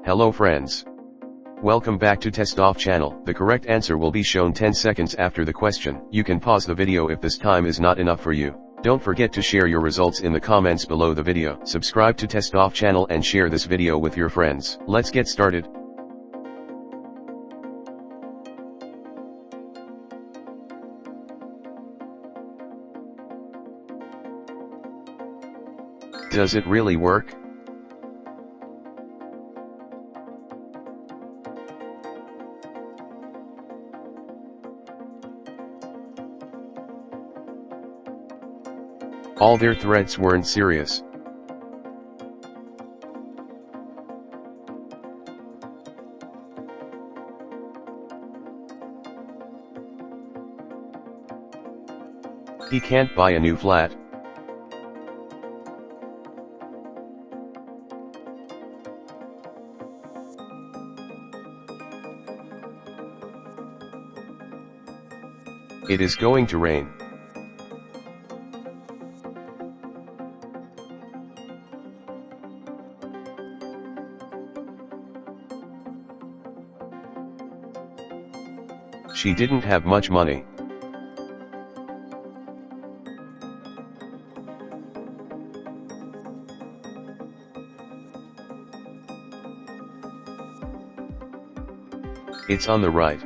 Hello friends. Welcome back to TESTOFF channel. The correct answer will be shown 10 seconds after the question. You can pause the video if this time is not enough for you. Don't forget to share your results in the comments below the video. Subscribe to TESTOFF channel and share this video with your friends. Let's get started. Does it really work? All their threats weren't serious. He can't buy a new flat. It is going to rain. She didn't have much money. It's on the right.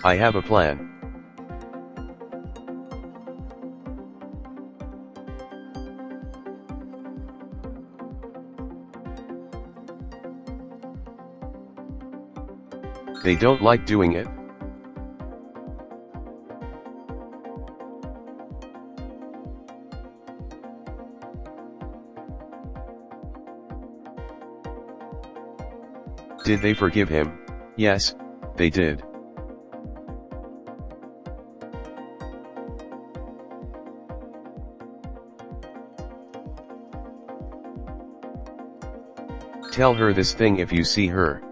I have a plan. They don't like doing it. Did they forgive him? Yes, they did. Tell her this thing if you see her.